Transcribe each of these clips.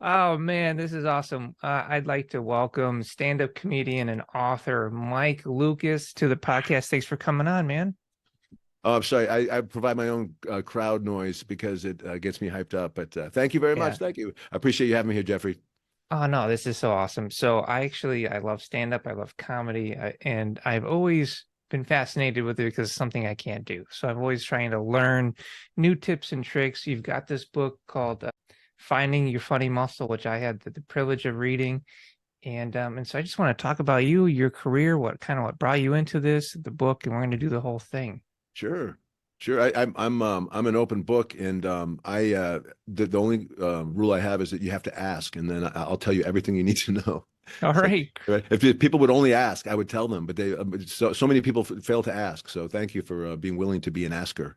Oh man, this is awesome. I'd like to welcome stand-up comedian and author Mike Lukas to the podcast. Thanks for coming on, man. Oh, I'm sorry. I provide my own crowd noise because it gets me hyped up. But thank you very much. Yeah. Thank you. I appreciate you having me here, Geoffrey. Oh no, this is so awesome. So I love stand-up, I love comedy, and I've always been fascinated with it because it's something I can't do. So I'm always trying to learn new tips and tricks. You've got this book called Finding Your Funny Muscle, which I had the privilege of reading. And so I just want to talk about you, your career, what brought you into this, the book, and we're going to do the whole thing. Sure, sure. I'm an open book, and the only rule I have is that you have to ask, and then I'll tell you everything you need to know. All right. Right? If people would only ask, I would tell them, but they so many people fail to ask. So thank you for being willing to be an asker.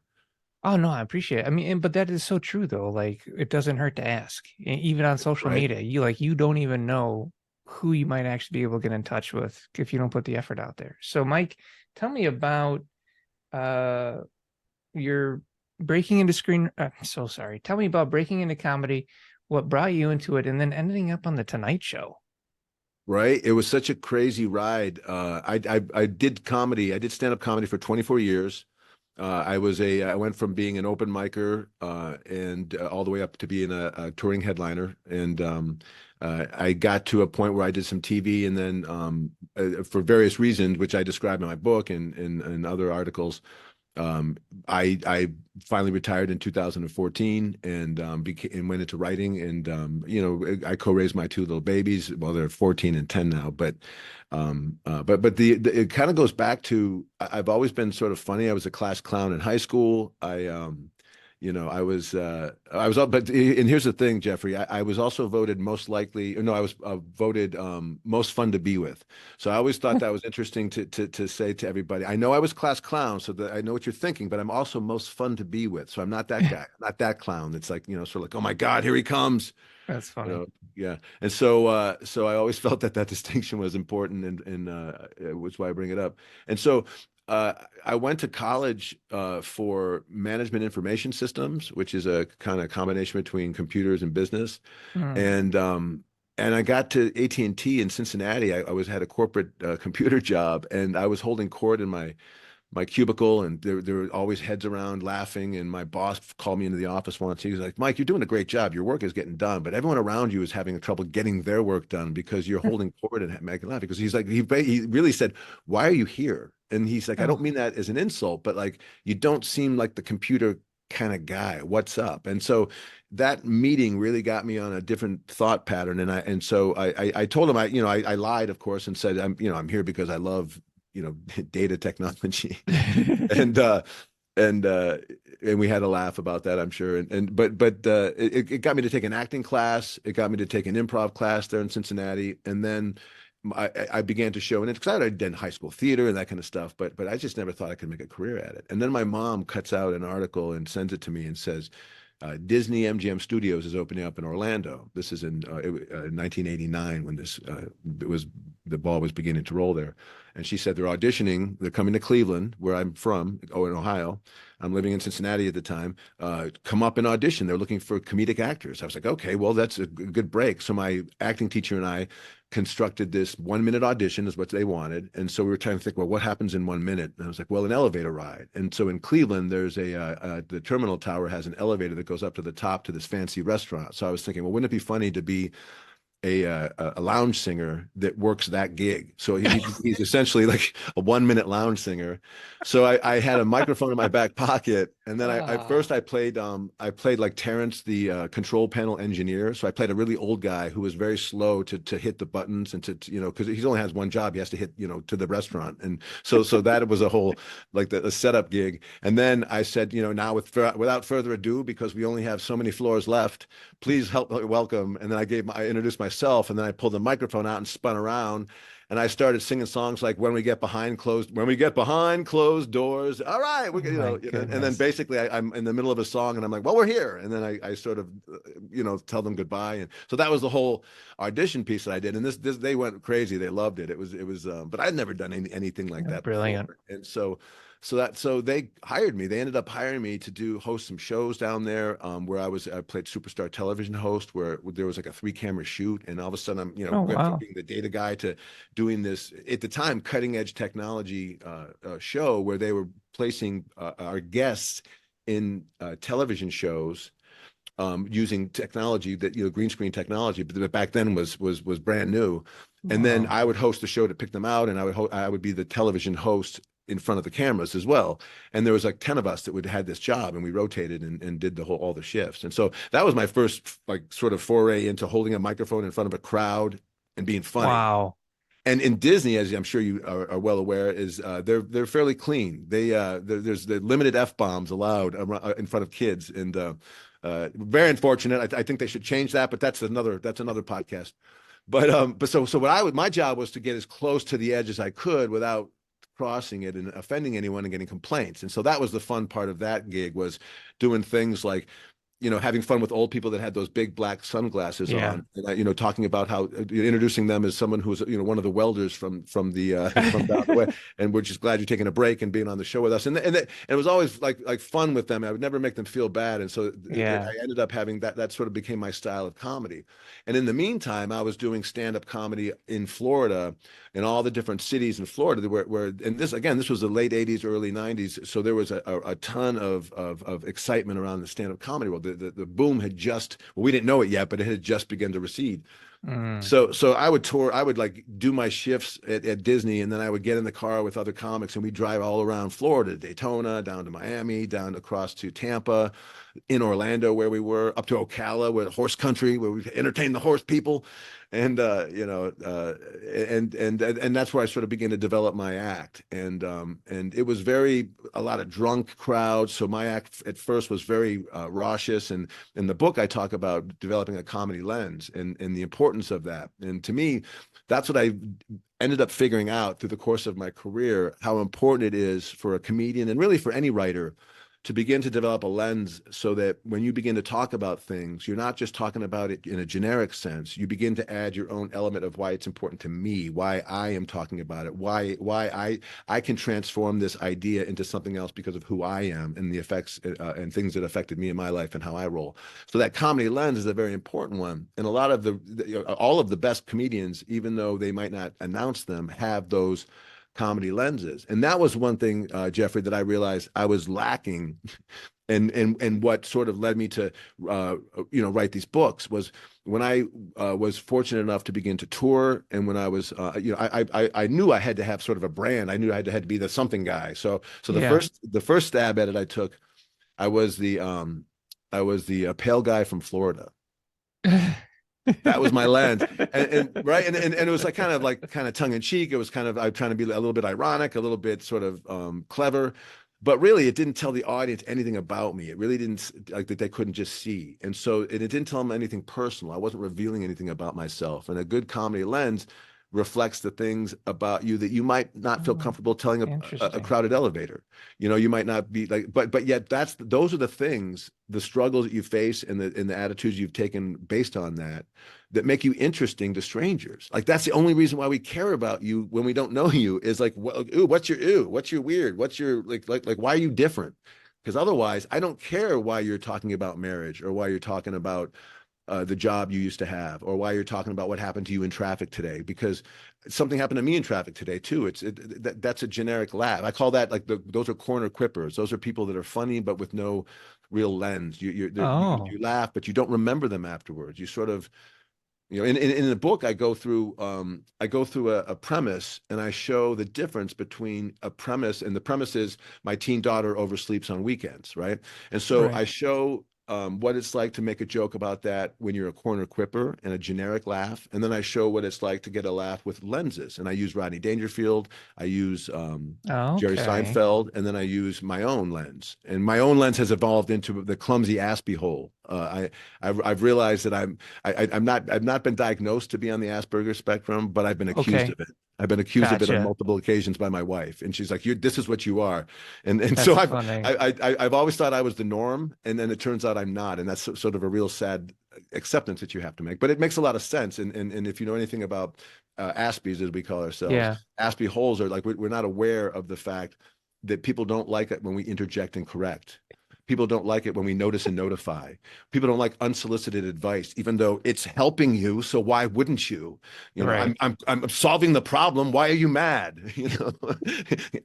Oh no, I appreciate it. I mean, but that is so true though. Like it doesn't hurt to ask. Even on social Right. media, you don't even know who you might actually be able to get in touch with if you don't put the effort out there. So Mike, tell me about uh your breaking into screen I'm so sorry. Tell me about breaking into comedy, what brought you into it, and then ending up on the Tonight Show. Right. It was such a crazy ride. I did comedy. I did stand-up comedy for 24 years. I went from being an open micer and all the way up to being a touring headliner. And I got to a point where I did some TV, and then for various reasons, which I describe in my book and other articles, I finally retired in 2014 and and went into writing, and I co-raised my two little babies. Well, they're 14 and 10 now, but it kind of goes back to I've always been sort of funny. I was a class clown in high school. I was, but, and here's the thing, Geoffrey, I was also voted most likely, or no, I was voted most fun to be with. So I always thought that was interesting to say to everybody. I know I was class clown, so that I know what you're thinking, but I'm also most fun to be with. So I'm not that guy, not that clown. It's like, sort of like, oh my God, here he comes. That's funny. Yeah. And so I always felt that distinction was important, and which is why I bring it up. And so I went to college for management information systems, which is a kind of combination between computers and business. Hmm. And I got to AT&T in Cincinnati. I was had a corporate computer job, and I was holding court in my cubicle, and there were always heads around laughing. And my boss called me into the office once. He was like, "Mike, you're doing a great job. Your work is getting done, but everyone around you is having trouble getting their work done because you're holding court and making laugh." Because he's like, he really said, "Why are you here?" And he's like, "I don't Oh, mean that as an insult, but like you don't seem like the computer kind of guy. What's up?" And so that meeting really got me on a different thought pattern. And so I told him I lied, of course, and said I'm here because I love data technology. and uh and we had a laugh about that, I'm sure. It got me to take an acting class. It got me to take an improv class there in Cincinnati. And then I began to show, and it's because I had done high school theater and that kind of stuff, but I just never thought I could make a career at it. And then my mom cuts out an article and sends it to me and says, Disney MGM Studios is opening up in Orlando. This is in 1989 when the ball was beginning to roll there. And she said they're auditioning. They're coming to Cleveland, where I'm from, in Ohio. I'm living in Cincinnati at the time. Come up and audition. They're looking for comedic actors. I was like, okay, well, that's a good break. So my acting teacher and I constructed this 1 minute audition is what they wanted. And so we were trying to think, well, what happens in 1 minute? And I was like, well, an elevator ride. And so in Cleveland, there's the terminal tower has an elevator that goes up to the top to this fancy restaurant. So I was thinking, well, wouldn't it be funny to be a lounge singer that works that gig? So he's essentially like a 1 minute lounge singer. So I had a microphone in my back pocket, and then I played like Terrence, the control panel engineer. So I played a really old guy who was very slow to hit the buttons and because he only has one job, he has to hit to the restaurant. And so that was a whole like a setup gig. And then I said, now without further ado, because we only have so many floors left, please help welcome. And then I introduced myself, and then I pulled the microphone out and spun around, and I started singing songs like when we get behind closed doors. All right, and then basically I'm in the middle of a song, and I'm like, well, we're here, and then I sort of tell them goodbye. And so that was the whole audition piece that I did, and this they went crazy. They loved it. It was but I'd never done anything like that brilliant. before. And so So they hired me. They ended up hiring me to host some shows down there, where I played superstar television host, where there was like a 3-camera shoot, and all of a sudden I'm, Oh, went from wow. being the data guy to doing this at the time cutting edge technology show where they were placing our guests in television shows, using technology that, green screen technology, but back then was brand new. And then Wow. I would host the show to pick them out, and I would be the television host in front of the cameras as well. And there was like 10 of us that would had this job, and we rotated and did all the shifts. And so that was my first like sort of foray into holding a microphone in front of a crowd and being funny. Wow. And in Disney, as I'm sure you are well aware, is they're fairly clean. There's the limited F-bombs allowed in front of kids, and very unfortunate. I think they should change that, but that's another podcast. But so my job was to get as close to the edge as I could without crossing it and offending anyone and getting complaints. And so that was the fun part of that gig, was doing things like, having fun with old people that had those big black sunglasses Yeah. on, and, talking about how introducing them as someone who's, one of the welders from the from down the way, and we're just glad you're taking a break and being on the show with us. And it was always like fun with them. I would never make them feel bad, and so Yeah. I ended up having that sort of became my style of comedy. And in the meantime, I was doing stand-up comedy in Florida, in all the different cities in Florida where and this was the late 80s, early 90s, so there was a ton of excitement around the stand-up comedy world. The boom had just, well, we didn't know it yet, but it had just begun to recede. Mm. So I would tour, I would like do my shifts at Disney, and then I would get in the car with other comics, and we'd drive all around Florida, Daytona, down to Miami, down across to Tampa, in Orlando where we were, up to Ocala, where horse country, where we entertain the horse people. And and that's where I sort of began to develop my act. And it was a lot of drunk crowds. So my act at first was very raucous. And in the book, I talk about developing a comedy lens and the importance of that. And to me, that's what I ended up figuring out through the course of my career, how important it is for a comedian, and really for any writer, to begin to develop a lens, so that when you begin to talk about things, you're not just talking about it in a generic sense. You begin to add your own element of why it's important to me, why I am talking about it, why I can transform this idea into something else because of who I am and the effects and things that affected me in my life and how I roll. So that comedy lens is a very important one. And a lot of all of the best comedians, even though they might not announce them, have those comedy lenses. And that was one thing, Geoffrey, that I realized I was lacking, and what sort of led me to write these books, was when I was fortunate enough to begin to tour, and when I was I knew I had to have sort of a brand. I knew I had to be the something guy. So Yeah. the first stab at it I took, I was the pale guy from Florida. That was my lens. And right. And it was like kind of tongue in cheek. It was kind of, I was trying to be a little bit ironic, a little bit sort of clever, but really it didn't tell the audience anything about me. It really didn't, like, that they couldn't just see. And so, and it didn't tell them anything personal. I wasn't revealing anything about myself. And a good comedy lens reflects the things about you that you might not feel Oh, comfortable telling a interesting. crowded elevator. You might not be like, but yet those are the things, the struggles that you face, and the attitudes you've taken based on that make you interesting to strangers. Like, that's the only reason why we care about you when we don't know you, is like, ooh, what's your weird, what's your like why are you different? Because otherwise, I don't care why you're talking about marriage, or why you're talking about the job you used to have, or why you're talking about what happened to you in traffic today, because something happened to me in traffic today too. That's a generic laugh. I call that, like, those are corner quippers. Those are people that are funny but with no real lens. Oh, You laugh, but you don't remember them afterwards. You sort of, in the book, I go through a premise, and I show the difference between a premise, and the premise is my teen daughter oversleeps on weekends, right? And so right. I show what it's like to make a joke about that when you're a corner quipper and a generic laugh. And then I show what it's like to get a laugh with lenses. And I use Rodney Dangerfield, I use Jerry Okay. Seinfeld, and then I use my own lens. And my own lens has evolved into the clumsy Aspie hole. I've realized that I've not been diagnosed to be on the Asperger's spectrum, but I've been accused Okay. of it. I've been accused of it on Gotcha. multiple occasions by my wife, and she's like, this is what you are." And so That's funny. I've always thought I was the norm, and then it turns out I'm not, and that's sort of a real sad acceptance that you have to make. But it makes a lot of sense, and if you know anything about Aspies, as we call ourselves, Yeah. Aspie holes are like, we're not aware of the fact that people don't like it when we interject and correct. People don't like it when we notice and notify. People don't like unsolicited advice, even though it's helping you. So why wouldn't you? You know, Right. I'm solving the problem. Why are you mad? You know,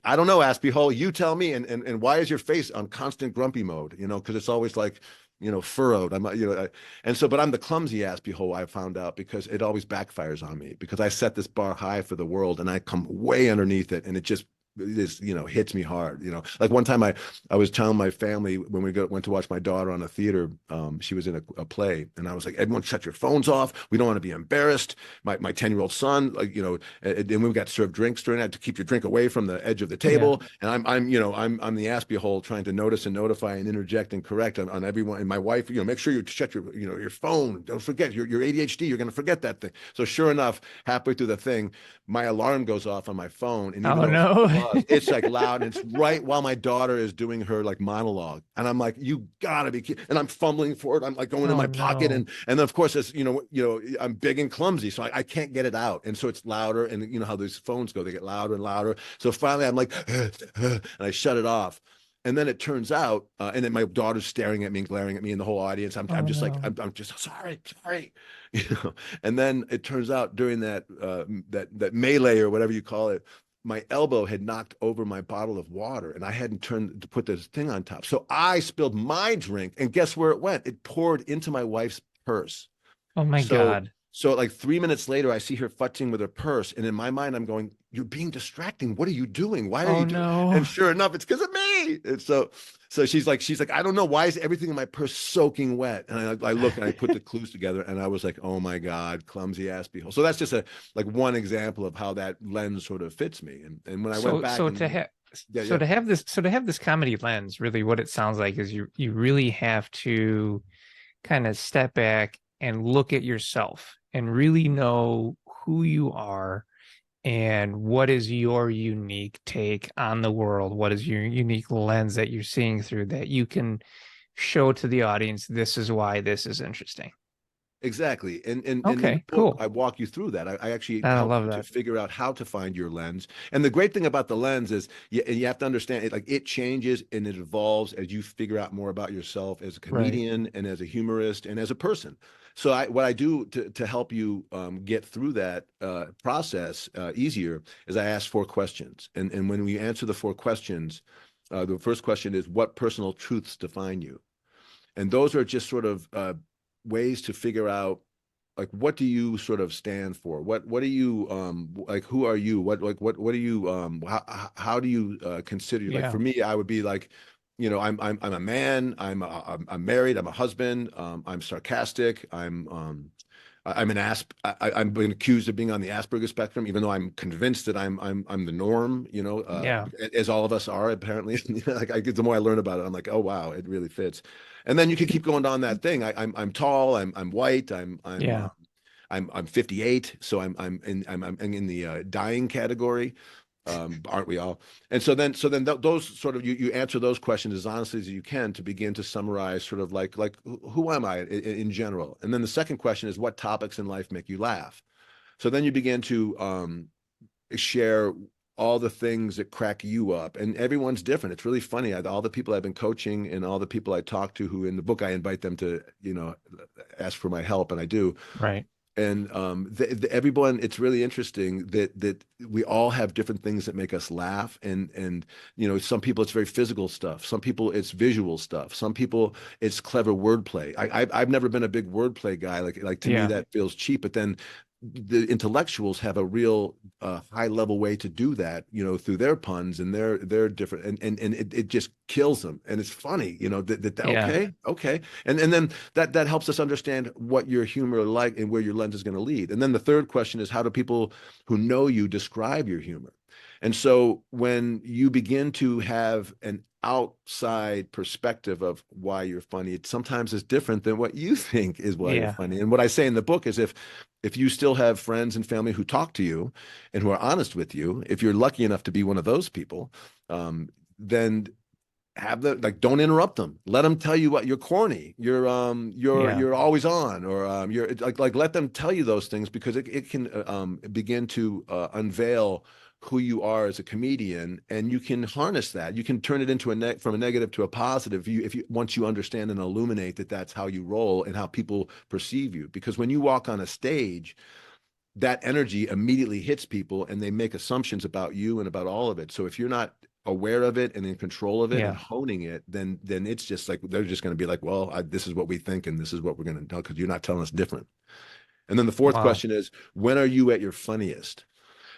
I don't know, Aspie Hole. You tell me. And why is your face on constant grumpy mode? You know, because it's always like, you know, furrowed. And so, but I'm the clumsy Aspie Hole. I found out because it always backfires on me because I set this bar high for the world and I come way underneath it, and it just hits me hard. You know, like one time I was telling my family when went to watch my daughter on a theater, she was in a play, and I was like, everyone shut your phones off. We don't want to be embarrassed. My 10-year-old son, like, you know, and we got served drinks during that to keep your drink away from the edge of the Yeah. table. And I'm the Aspie Hole trying to notice and notify and interject and correct on everyone. And my wife, you know, make sure you shut your phone. Don't forget your ADHD. You're going to forget that thing. So sure enough, halfway through the thing, my alarm goes off on my phone, and even Oh though no. it's like loud, and it's right while my daughter is doing her like monologue, and I'm like, you gotta be kidding. And I'm fumbling for it. I'm like going in Oh my pocket, no. and then of course, as I'm big and clumsy, so I can't get it out, and so it's louder. And you know how those phones go; they get louder and louder. So finally, I'm like, and I shut it off. And then it turns out, and then my daughter's staring at me and glaring at me, and the whole audience. I'm Oh just like, no. I'm just sorry, you know. And then it turns out during that melee or whatever you call it, my elbow had knocked over my bottle of water, and I hadn't turned to put this thing on top. So I spilled my drink, and guess where it went? It poured into my wife's purse. Oh my So God. so like 3 minutes later, I see her futzing with her purse, and in my mind, I'm going, "You're being distracting. What are you doing? Why are Oh you doing?" And no. sure enough, it's because of me. And so she's like, I don't know, why is everything in my purse soaking wet? And I look and I put the clues together, and I was like, oh my God, clumsy ass beehole. So that's just one example of how that lens sort of fits me. And when I went So back so and to have yeah, so yeah, to have this comedy lens, really what it sounds like is you really have to kind of step back and look at yourself and really know who you are and what is your unique take on the world, what is your unique lens that you're seeing through that you can show to the audience, this is why this is interesting. exactly. And in the Okay, book, cool. I walk you through that. I actually I help love you to that. figure out how to find your lens. And the great thing about the lens is you have to understand it, like it changes and it evolves as you figure out more about yourself as a Right. comedian and as a humorist and as a person. So what I do to help you get through that process easier is I ask 4 questions. And when we answer the 4 questions, the first question is, what personal truths define you? And those are just sort of ways to figure out, like, what do you sort of stand for? What do you like, who are you? What do you how do you consider, like, Yeah. for me, I would be like, I'm a man, I'm married, I'm a husband, I'm sarcastic, I'm I'm being accused of being on the Asperger spectrum, even though I'm convinced that I'm the norm, Yeah. as all of us are apparently. Like, the more I learn about it, I'm like, oh wow, it really fits. And then you can keep going down that thing. I'm tall, I'm white, Yeah. I'm 58, so I'm in the dying category. Aren't we all? And so then those sort of, you answer those questions as honestly as you can to begin to summarize sort of like who am I in general. And then the second question is, what topics in life make you laugh? So then you begin to share all the things that crack you up, and everyone's different. It's really funny. All the people I've been coaching and all the people I talk to, who in the book I invite them to ask for my help, and I do. Right. And everyone, it's really interesting that we all have different things that make us laugh. And some people it's very physical stuff, some people it's visual stuff, some people it's clever wordplay. I've never been a big wordplay guy. Like to me Yeah. that feels cheap, but then the intellectuals have a real high level way to do that, through their puns, and they're different, and it just kills them, and it's funny, Yeah. okay, and then that helps us understand what your humor like and where your lens is going to lead. And then the third question is, how do people who know you describe your humor? And so when you begin to have an outside perspective of why you're funny, it sometimes is different than what you think is why you're Yeah. funny. And what I say in the book is, if you still have friends and family who talk to you and who are honest with you, if you're lucky enough to be one of those people, then don't interrupt them. Let them tell you what you're corny, Yeah. you're always on, or you're like let them tell you those things, because it can begin to unveil who you are as a comedian, and you can harness that. You can turn it into from a negative to a positive. If you once you understand and illuminate that that's how you roll and how people perceive you. Because when you walk on a stage, that energy immediately hits people, and they make assumptions about you and about all of it. So if you're not aware of it and in control of it and honing it, then it's just like they're just going to be like, well, this is what we think, and this is what we're going to do, because you're not telling us different. And then the fourth question is, when are you at your funniest?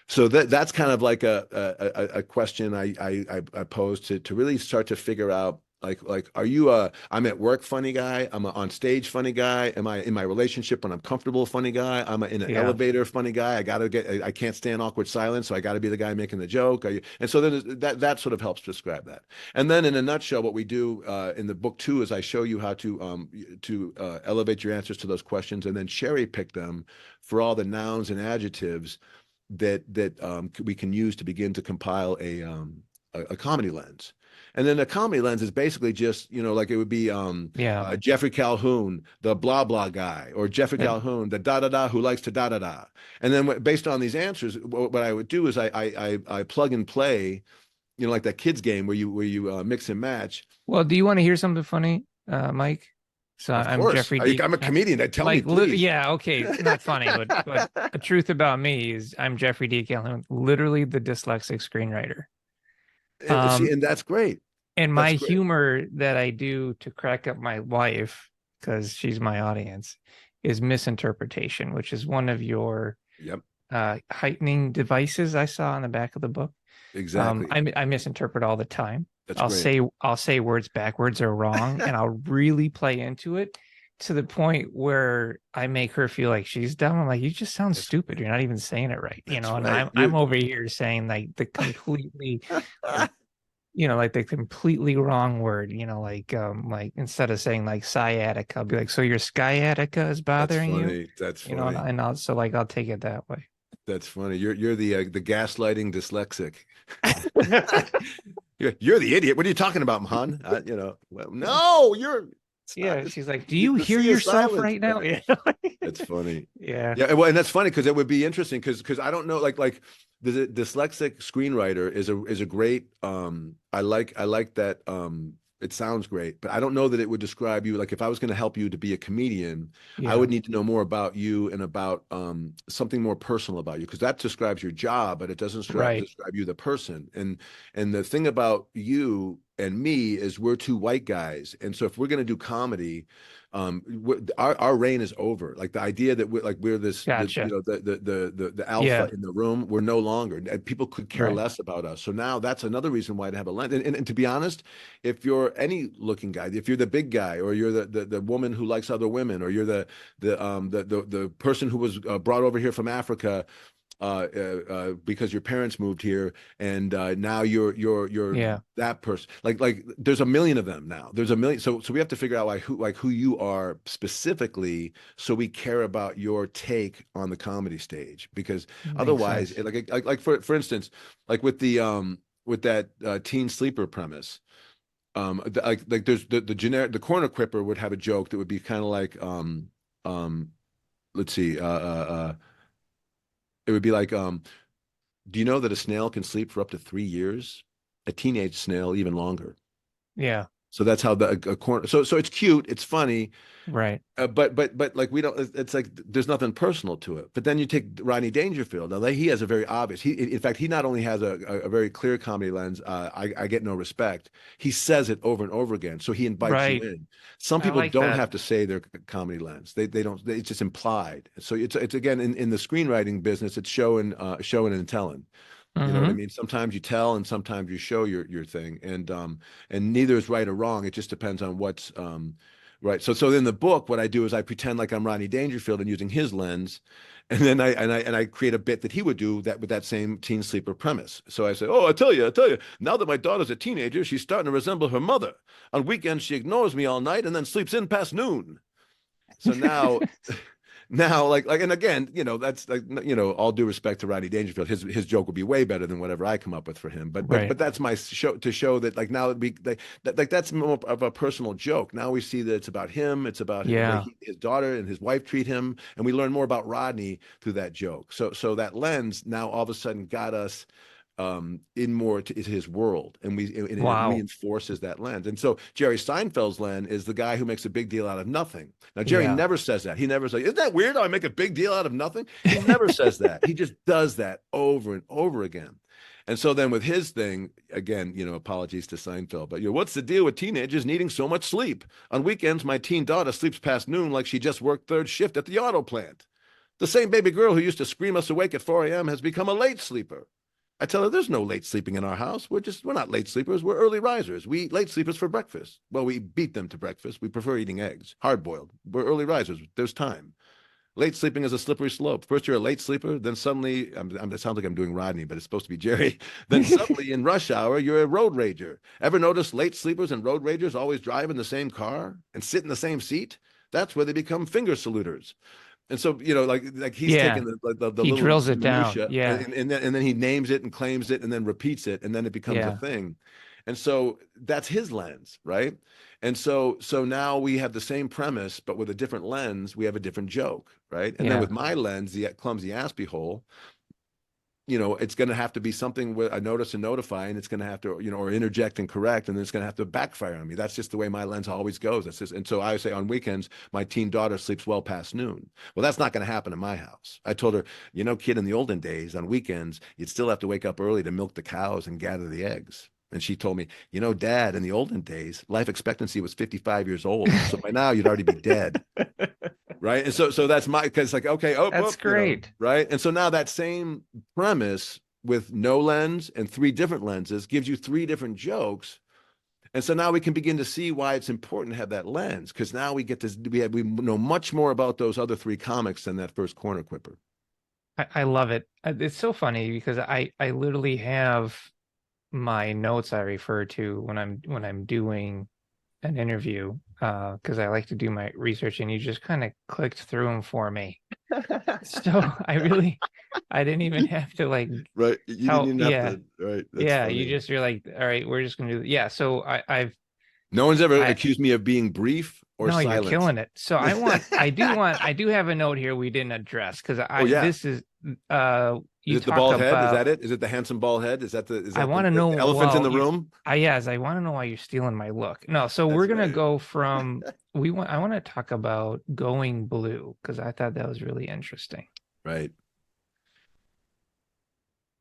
So that's kind of like a question I pose to really start to figure out, like, are you I'm at work funny guy? I'm a on stage funny guy? Am I in my relationship when I'm comfortable funny guy? I'm in an elevator funny guy? I can't stand awkward silence, so I got to be the guy making the joke. And so then that sort of helps describe that. And then in a nutshell, what we do in the book 2 is I show you how to elevate your answers to those questions, and then cherry pick them for all the nouns and adjectives that we can use to begin to compile a comedy lens. And then a comedy lens is basically just, like it would be Geoffrey Calhoun, the blah blah guy, or Geoffrey Calhoun, the da da da who likes to da da da. And then based on these answers, what I would do is I plug and play, like that kids game where you mix and match. Well, do you want to hear something funny, Mike? So I'm Geoffrey D. I'm a comedian. Tell me, please. Yeah, okay, it's not funny, but the truth about me is I'm Geoffrey D. Calhoun, literally the dyslexic screenwriter. And that's great. And my humor that I do to crack up my wife, because she's my audience, is misinterpretation, which is one of your heightening devices I saw on the back of the book. Exactly. I misinterpret all the time. I'll say words backwards or wrong, and I'll really play into it to the point where I make her feel like she's dumb. I'm like, you just sound stupid. You're not even saying it right. And I'm over here saying like the completely like the completely wrong word, like instead of saying like sciatica, I'll be like, so your sciatica is bothering you? That's funny. And I'll take it that way. That's funny. You're the gaslighting dyslexic. You're the idiot. What are you talking about, hon? No, you're. She's like, do you hear yourself right now? Yeah. That's funny. Yeah. Well, and that's funny because it would be interesting because I don't know, like the dyslexic screenwriter is a great. I like that. It sounds great, but I don't know that it would describe you. Like if I was going to help you to be a comedian, I would need to know more about you and about something more personal about you, because that describes your job, but it doesn't describe you, the person. And the thing about you and me is we're two white guys, and so if we're going to do comedy, our reign is over. Like the idea that we're this, the alpha in the room, we're no longer. People could care less about us. So now that's another reason why to have a lens. And to be honest, if you're any looking guy, if you're the big guy, or you're the woman who likes other women, or you're the person who was brought over here from Africa because your parents moved here, and now you're that person. Like there's a million of them now. There's a million. So we have to figure out who you are specifically, so we care about your take on the comedy stage. Because otherwise, like for instance, like with that teen sleeper premise, like there's the generic, the corner quipper would have a joke that would be kind of like let's see, it would be like, do you know that a snail can sleep for up to 3 years? A teenage snail, even longer. Yeah. So that's how a corner. So it's cute, it's funny, right? But like we don't. It's like there's nothing personal to it. But then you take Rodney Dangerfield. Now he has a very obvious. In fact, he not only has a very clear comedy lens. I get no respect. He says it over and over again. So he invites you in. Some people don't have to say their comedy lens. They don't. It's just implied. So it's again in the screenwriting business. It's showing and telling. You know what I mean? Sometimes you tell, and sometimes you show your thing, and neither is right or wrong. It just depends on what's right. So in the book, what I do is I pretend like I'm Rodney Dangerfield and using his lens, and then I create a bit that he would do that with that same teen sleeper premise. So I say, oh, I tell you, now that my daughter's a teenager, she's starting to resemble her mother. On weekends, she ignores me all night and then sleeps in past noon. So now. now, and again, that's like, all due respect to Rodney Dangerfield, his joke would be way better than whatever I come up with for him. But Right. that's my show, to show that, like, now that that's more of a personal joke. Now we see that it's about him. It's about the way Yeah. his daughter and his wife treat him, and we learn more about Rodney through that joke. So that lens now all of a sudden got us in more to his world, and it Wow. reinforces that lens. And so Jerry Seinfeld's lens is the guy who makes a big deal out of nothing. Now Jerry Yeah. never says that. He never says, "Isn't that weird? How I make a big deal out of nothing." He never says that. He just does that over and over again. And so then with his thing, again, apologies to Seinfeld, but what's the deal with teenagers needing so much sleep? On weekends, my teen daughter sleeps past noon like she just worked third shift at the auto plant. The same baby girl who used to scream us awake at 4 a.m. has become a late sleeper. I tell her there's no late sleeping in our house. We're not late sleepers. We're early risers. We eat late sleepers for breakfast. Well, we beat them to breakfast. We prefer eating eggs, hard boiled. We're early risers. There's time. Late sleeping is a slippery slope. First you're a late sleeper, then suddenly, it sounds like I'm doing Rodney, but it's supposed to be Jerry. Then suddenly in rush hour, you're a road rager. Ever notice late sleepers and road ragers always drive in the same car and sit in the same seat? That's where they become finger saluters. And so, like he's Yeah. taking the He little drills it down. minutia, Yeah. and then he names it and claims it and then repeats it, and then it becomes Yeah. a thing. And so that's his lens, right? And so now we have the same premise, but with a different lens, we have a different joke, right? And then Yeah. with my lens, the clumsy Aspie hole, it's going to have to be something with a notice and notify, and it's going to have to, or interject and correct, and then it's going to have to backfire on me. That's just the way my lens always goes. And so I say on weekends, my teen daughter sleeps well past noon. Well, that's not going to happen in my house. I told her, kid, in the olden days, on weekends, you'd still have to wake up early to milk the cows and gather the eggs. And she told me, Dad, in the olden days, life expectancy was 55 years old. So by now you'd already be dead. Right. And so that's because like, okay, That's great. right. And so now that same premise with no lens and 3 different lenses gives you 3 different jokes. And so now we can begin to see why it's important to have that lens, because now we know much more about those other 3 comics than that first corner quipper. I love it. It's so funny because I literally have my notes I refer to when I'm doing an interview, because I like to do my research, and you just kind of clicked through them for me. So I didn't even have to like Right. You didn't even have to, right. That's yeah, funny. you're like, all right, we're just gonna do yeah. So no one's ever accused me of being brief or silent. You're killing it. So I do have a note here we didn't address, because this is is it the bald head? Is that it? Is it the handsome bald head? Is that I want to know the elephant in the room? Yes, I want to know why you're stealing my look. No, so we're gonna go from I want to talk about going blue, because I thought that was really interesting. Right.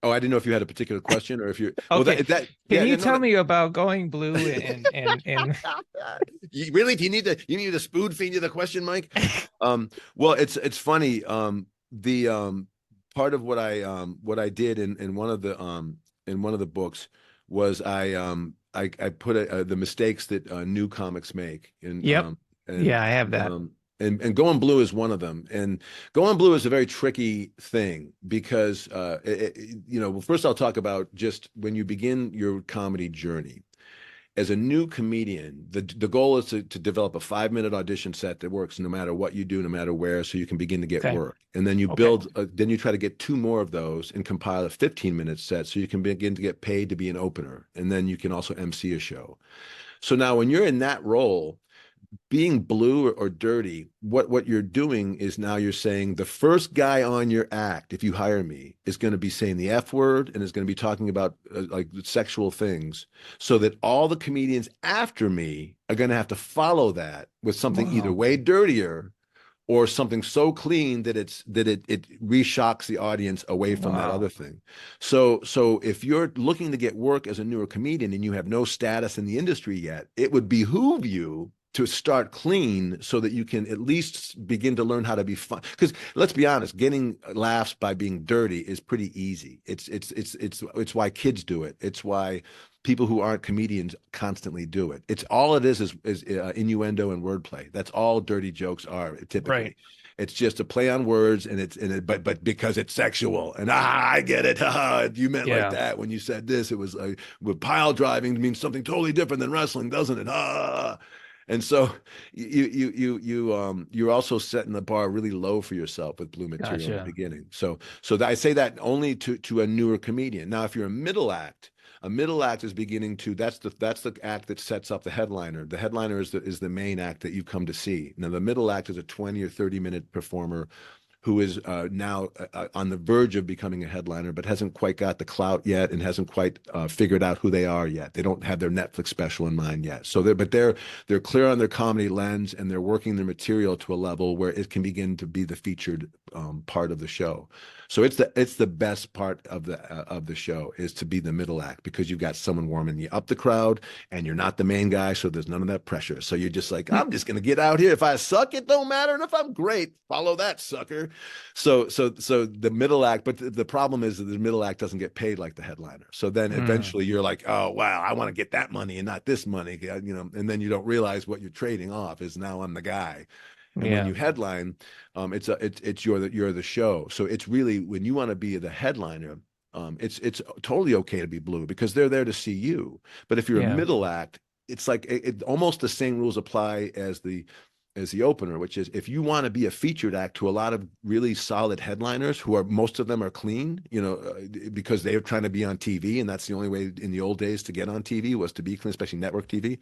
Oh, I didn't know if you had a particular question, or if you okay. Can you tell me about going blue and really? Do you need to spoon feed you the question, Mike? Well, it's funny. The part of what I did in one of the books was I put the mistakes that new comics make. And yep. I have that. And going blue is one of them. And going blue is a very tricky thing because, first I'll talk about just when you begin your comedy journey. As a new comedian, the goal is to develop a 5-minute audition set that works no matter what you do, no matter where, so you can begin to get work. And then you build, then you try to get 2 more of those and compile a 15-minute set so you can begin to get paid to be an opener. And then you can also MC a show. So now when you're in that role, being blue or dirty, what you're doing is now you're saying the first guy on your act, if you hire me, is going to be saying the F word and is going to be talking about like sexual things, so that all the comedians after me are going to have to follow that with something either way dirtier or something so clean that it reshocks the audience away from that other thing. So if you're looking to get work as a newer comedian and you have no status in the industry yet, it would behoove you to start clean so that you can at least begin to learn how to be fun. Because let's be honest, getting laughs by being dirty is pretty easy. It's why kids do it. It's why people who aren't comedians constantly do it. It's all it is innuendo and wordplay. That's all dirty jokes are typically. Right. It's just a play on words, but because it's sexual, and I get it. You meant like that when you said this. It was with pile driving means something totally different than wrestling, doesn't it? And so you're also setting the bar really low for yourself with blue material in the Gotcha. beginning. So I say that only to a newer comedian. Now, if you're a middle act is beginning to that's the act that sets up the headliner. The headliner is the main act that you come to see. Now, the middle act is a 20 or 30-minute performer who is now on the verge of becoming a headliner, but hasn't quite got the clout yet and hasn't quite figured out who they are yet. They don't have their Netflix special in mind yet. So they're clear on their comedy lens, and they're working their material to a level where it can begin to be the featured part of the show. So it's the best part of the show is to be the middle act, because you've got someone warming you up the crowd, and you're not the main guy, so there's none of that pressure. So you're just like, I'm just gonna get out here. If I suck, it don't matter, and if I'm great, follow that sucker. So the middle act, but the problem is that the middle act doesn't get paid like the headliner. So then Mm, eventually you're like, oh wow, I want to get that money and not this money, and then you don't realize what you're trading off is now I'm the guy. And when yeah. you headline, it's you're the show. So it's really, when you want to be the headliner, it's totally okay to be blue because they're there to see you. But if you're a Yeah. middle act, it's like almost the same rules apply as the opener, which is, if you want to be a featured act to a lot of really solid headliners who are, most of them are clean, because they're trying to be on TV, and that's the only way in the old days to get on TV was to be clean, especially network TV.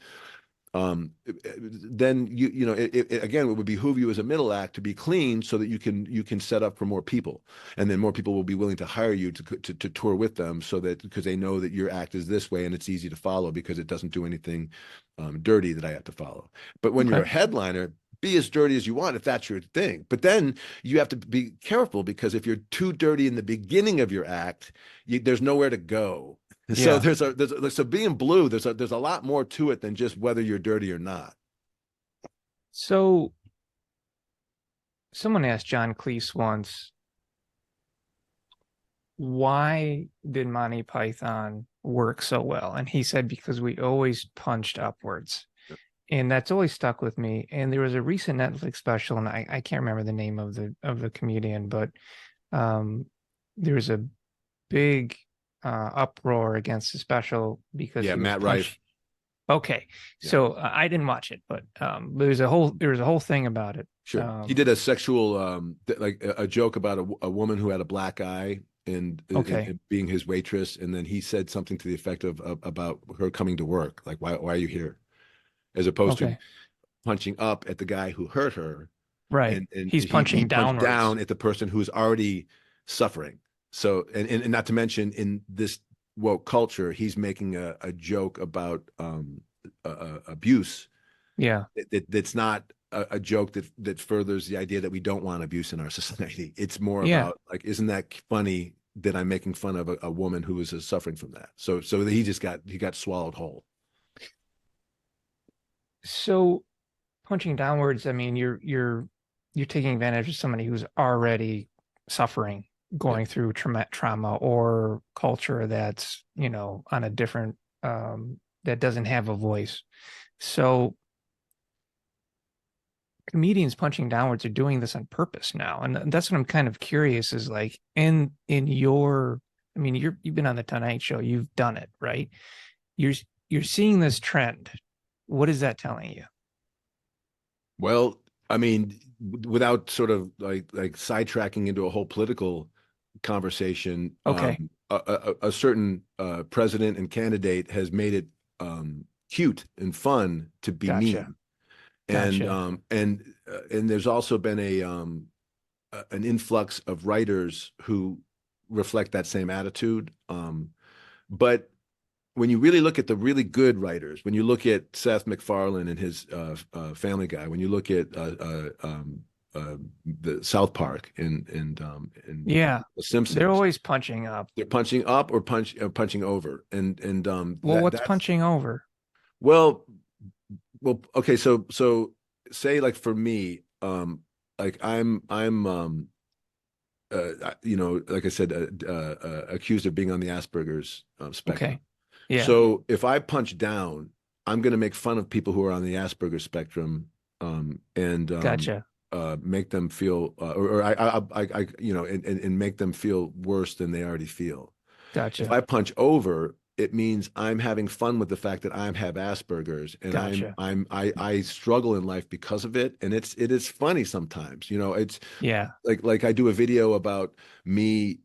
Then again, it would behoove you as a middle act to be clean so that you can set up for more people, and then more people will be willing to hire you to tour with them, so that, because they know that your act is this way and it's easy to follow because it doesn't do anything dirty that I have to follow. But when you're Okay. a headliner, be as dirty as you want if that's your thing. But then you have to be careful, because if you're too dirty in the beginning of your act, there's nowhere to go. So Yeah. so being blue, there's a lot more to it than just whether you're dirty or not. So someone asked John Cleese once, why did Monty Python work so well? And he said, because we always punched upwards. And that's always stuck with me. And there was a recent Netflix special, and I can't remember the name of the comedian, but um, there was a big uproar against the special because Yeah, he was Matt Rife. punched. Okay, Yeah, so I didn't watch it, but there was a whole thing about it. sure. He did a sexual like a joke about a woman who had a black eye, Okay, and being his waitress, and then he said something to the effect of about her coming to work, like, why are you here, as opposed to okay, punching up at the guy who hurt her, right. and He's he punching punched downwards. down at the person who's already suffering. So, and not to mention, in this woke culture, he's making a joke about abuse. Yeah, That's not a joke that furthers the idea that we don't want abuse in our society. It's more yeah. about, like, isn't that funny that I'm making fun of a woman who is suffering from that? So he got swallowed whole. So punching downwards, I mean, you're taking advantage of somebody who's already suffering, Yeah. going through trauma or culture that's, on a different that doesn't have a voice. So comedians punching downwards are doing this on purpose now. And that's what I'm kind of curious is, like, in your, I mean, you've been on the Tonight Show, you've done it, right? You're you're seeing this trend. What is that telling you? Well, I mean, without sort of like sidetracking into a whole political conversation, Okay, a certain president and candidate has made it cute and fun to be gotcha, mean, and gotcha. there's also been an influx of writers who reflect that same attitude. But when you really look at the really good writers, when you look at Seth MacFarlane and his Family Guy, when you look at the South Park and Yeah, The they're Simpsons, always punching up. they're punching up or punching over, and Well, what's punching over? well okay, so say, like, for me, like I'm like I said, accused of being on the Asperger's spectrum. Okay, yeah, So if I punch down, I'm going to make fun of people who are on the Asperger's spectrum, and gotcha, make them feel, or and make them feel worse than they already feel. If gotcha. I punch over, it means I'm having fun with the fact that I have Asperger's, and Gotcha. I struggle in life because of it. And it is funny sometimes, it's Yeah. like I do a video about me,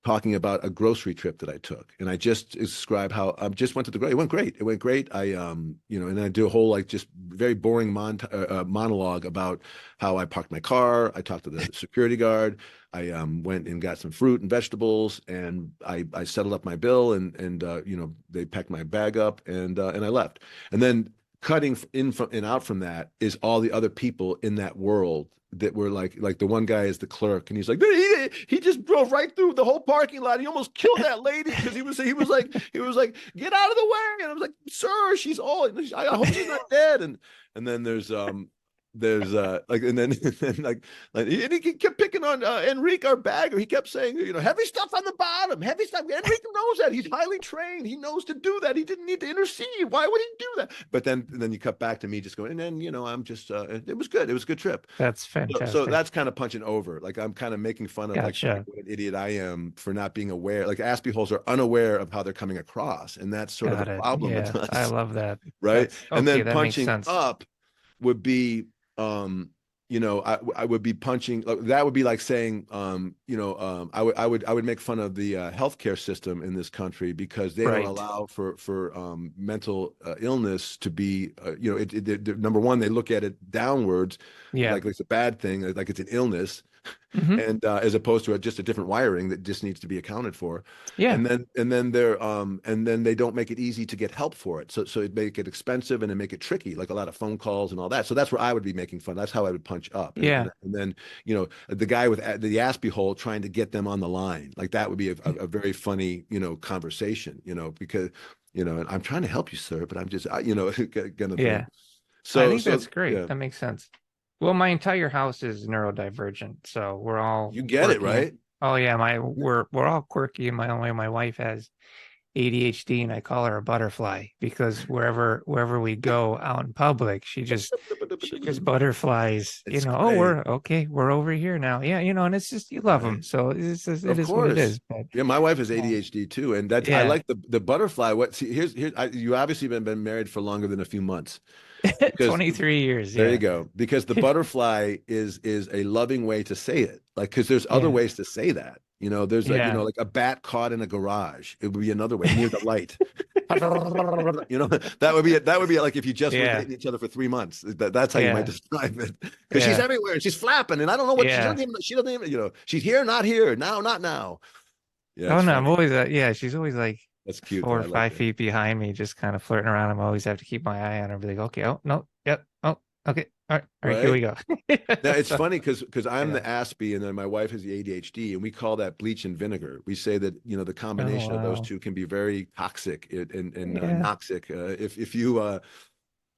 talking about a grocery trip that I took. And I just describe how I just went to the grocery. It went great. It went great. And I do a whole like just very boring monologue about how I parked my car. I talked to the security guard. I went and got some fruit and vegetables, and I settled up my bill, and they packed my bag up, and I left. And then cutting in from and out from that is all the other people in that world that were like the one guy is the clerk, and he's like, he just drove right through the whole parking lot. He almost killed that lady because he was like get out of the way. And I was like, sir, she's all, I hope she's not dead. And then there's like, and then and he kept picking on Enrique, our bagger. He kept saying, heavy stuff on the bottom, heavy stuff. Enrique knows that. He's highly trained. He knows to do that. He didn't need to intercede. Why would he do that? But then you cut back to me just going, and then I'm just it was good. It was a good trip. That's fantastic. So that's kind of punching over. Like, I'm kind of making fun of like what an idiot I am for not being aware. Like, Aspie holes are unaware of how they're coming across, and that's sort of a problem with us. I love that. Right. And then punching up would be, I would be punching. That would be like saying, I would make fun of the healthcare system in this country because they don't allow for mental illness to be, number one, they look at it downwards, like it's a bad thing, like it's an illness. Mm-hmm. And as opposed to just a different wiring that just needs to be accounted for. Yeah. And then they don't make it easy to get help for it. So it make it expensive, and it make it tricky, like a lot of phone calls and all that. So that's where I would be making fun. That's how I would punch up. And then the guy with the Aspie hole trying to get them on the line, like that would be a very funny conversation. Because and I'm trying to help you, sir, but I'm just gonna. So I think that's great. Yeah. That makes sense. Well, my entire house is neurodivergent, so we're all you get quirky. It right. Oh yeah, we're all quirky in my own way. My wife has ADHD, and I call her a butterfly because wherever we go out in public, she just butterflies. It's great. We're over here now. Yeah, and it's just you love them, so it is what it is. But, yeah, my wife has ADHD too, and that's I like the butterfly. Here's you obviously been married for longer than a few months. 23 years. There you go. Because the butterfly is a loving way to say it. Like, because there's other ways to say that. There's like a bat caught in a garage. It would be another way near the light. That would be like if you just were dating each other for 3 months. That's how you might describe it. Because she's everywhere. She's flapping, and I don't know what she doesn't even. She's here, not here, now, not now. Yeah. Oh no, I'm always she's always like. That's cute. 4 or 5 feet behind me, just kind of flirting around. I'm always have to keep my eye on her. Be like, okay, oh no, yep, oh okay, all right, here we go. Now it's funny because I'm the Aspie, and then my wife has the ADHD, and we call that bleach and vinegar. We say that the combination of those two can be very toxic and noxic if you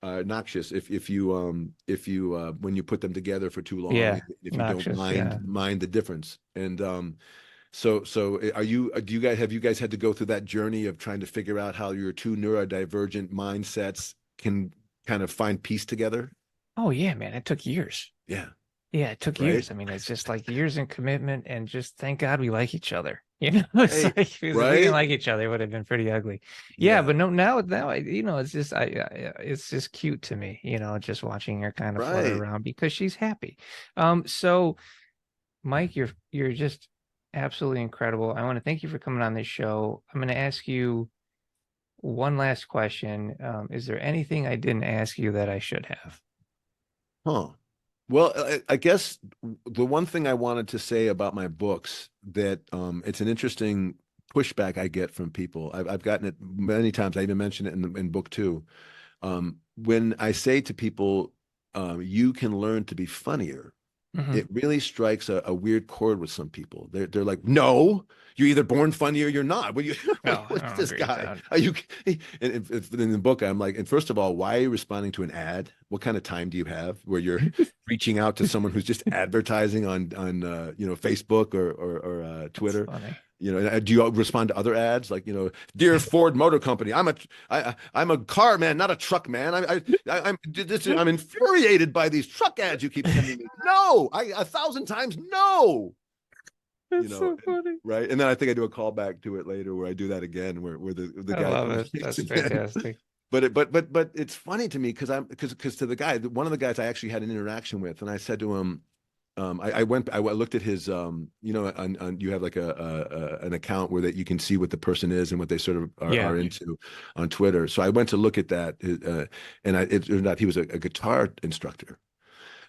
noxious if you when you put them together for too long. If you don't mind the difference. And So have you guys had to go through that journey of trying to figure out how your two neurodivergent mindsets can kind of find peace together? Oh yeah, man. It took years. Yeah. Yeah, it took years. I mean, it's just like years in commitment, and just thank God we like each other. It's like, if we didn't like each other, it would have been pretty ugly. Yeah, but now it's just it's just cute to me, just watching her kind of flutter around because she's happy. So Mike, you're just absolutely incredible. I want to thank you for coming on this show. I'm going to ask you one last question. Is there anything I didn't ask you that I should have? Well, I guess the one thing I wanted to say about my books that it's an interesting pushback I get from people. I've gotten it many times. I even mentioned it in book 2. When I say to people, you can learn to be funnier. Mm-hmm. It really strikes a weird chord with some people. They're like, no, you're either born funny or you're not. What's this guy? Are you? And in the book, I'm like, and first of all, why are you responding to an ad? What kind of time do you have where you're reaching out to someone who's just advertising on Facebook or Twitter? That's funny. Do you respond to other ads like, dear Ford Motor Company, I'm a car man, not a truck man. I'm infuriated by these truck ads you keep sending me. No, 1,000 times no. you That's know, so funny. right. And then I think I do a callback to it later where I do that again, where the I guy love comes it. That's again. fantastic. But it's funny to me because to the guy, one of the guys I actually had an interaction with, and I said to him, I looked at his, you know, you have like an account where that you can see what the person is and what they sort of Yeah. are into on Twitter. So I went to look at that, and it turned out he was a guitar instructor.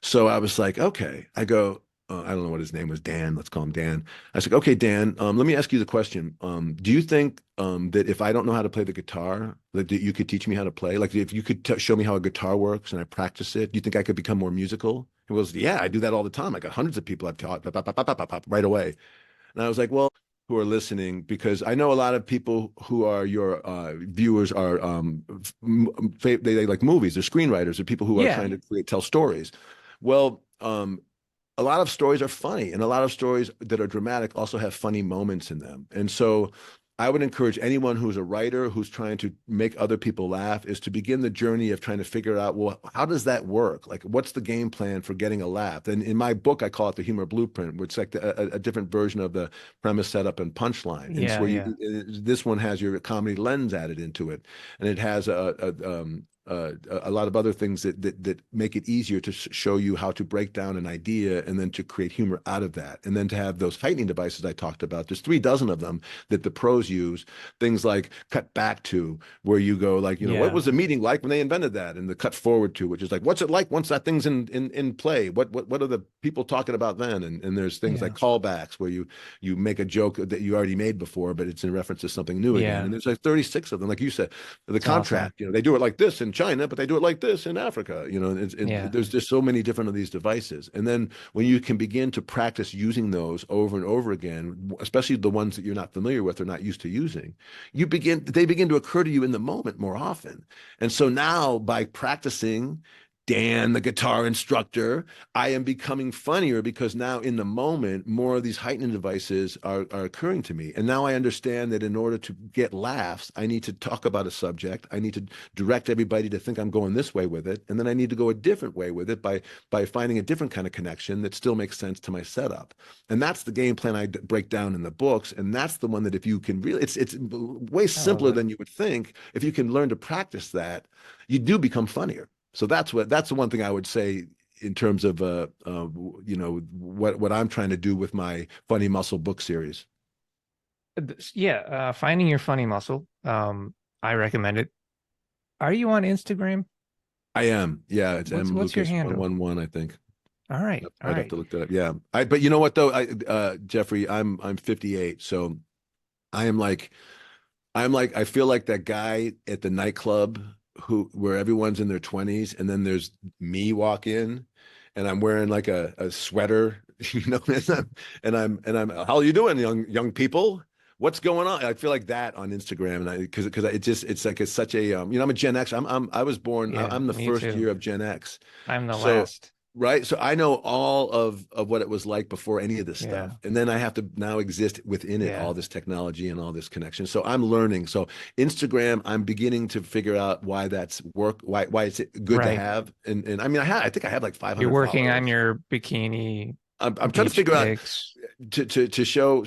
So I was like, okay, I go, I don't know what his name was, Dan. Let's call him Dan. I was like, okay, Dan, let me ask you the question. Do you think that if I don't know how to play the guitar, that you could teach me how to play? Like if you could show me how a guitar works and I practice it, do you think I could become more musical? He goes, yeah, I do that all the time. I got hundreds of people I've taught right away. And I was like, well, who are listening, because I know a lot of people who are your viewers are they like movies, they're screenwriters, they're people who are Yeah. trying to tell stories. Well, a lot of stories are funny, and a lot of stories that are dramatic also have funny moments in them. And so I would encourage anyone who's a writer who's trying to make other people laugh is to begin the journey of trying to figure out, well, how does that work? Like, what's the game plan for getting a laugh? And in my book, I call it the humor blueprint, which is like a different version of the premise, setup, and punchline. And so Yeah. this one has your comedy lens added into it, and it has a lot of other things that make it easier to show you how to break down an idea and then to create humor out of that. And then to have those heightening devices I talked about. There's 36 of them that the pros use. Things like cut back to, where you go like, you know, what was the meeting like when they invented that? And the cut forward to, which is like, what's it like once that thing's in play? What are the people talking about then? And there's things like callbacks where you make a joke that you already made before, but it's in reference to something new again. And there's like 36 of them. Like you said, the contract, awesome. You know, they do it like this in China, but they do it like this in Africa. You know, there's just so many different of these devices. And then when you can begin to practice using those over and over again, especially the ones that you're not familiar with or not used to using, they begin to occur to you in the moment more often. And so now by practicing Dan, the guitar instructor, I am becoming funnier because now in the moment, more of these heightening devices are occurring to me. And now I understand that in order to get laughs, I need to talk about a subject. I need to direct everybody to think I'm going this way with it. And then I need to go a different way with it by finding a different kind of connection that still makes sense to my setup. And that's the game plan I break down in the books. And that's the one that if you can really, it's way simpler than you would think. If you can learn to practice that, you do become funnier. So that's the one thing I would say in terms of you know, what I'm trying to do with my funny muscle book series. Yeah, finding your funny muscle. I recommend it. Are you on Instagram? I am. Yeah, it's what's your handle? 111, I think. All right. I'd have to look that up. Yeah. But you know what though, Geoffrey, I'm 58, so I'm like I feel like that guy at the nightclub where everyone's in their 20s, and then there's me walk in and I'm wearing like a sweater, you know, and I'm how are you doing, young people? What's going on? I feel like that on Instagram, and because it's such a you know, I'm a Gen X. I was born. I'm the first year of Gen X. I'm the last. Right. So I know all of what it was like before any of this stuff. And then I have to now exist within it, all this technology and all this connection. So I'm learning. So Instagram, I'm beginning to figure out why that's why it's good to have. And I mean, I think I have like 500 You're working followers. on your bikini. I'm trying to figure out to show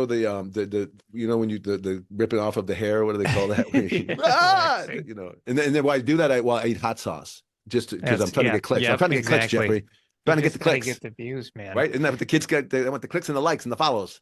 the you know, when you the ripping off of the hair, what do they call that? You know, and then why I do that, I eat hot sauce. Just because I'm trying to get clicks. I'm trying to get clicks, Geoffrey. Trying to get the clicks. Get the views, man. Right? Isn't that what the kids get? They want the clicks and the likes and the follows.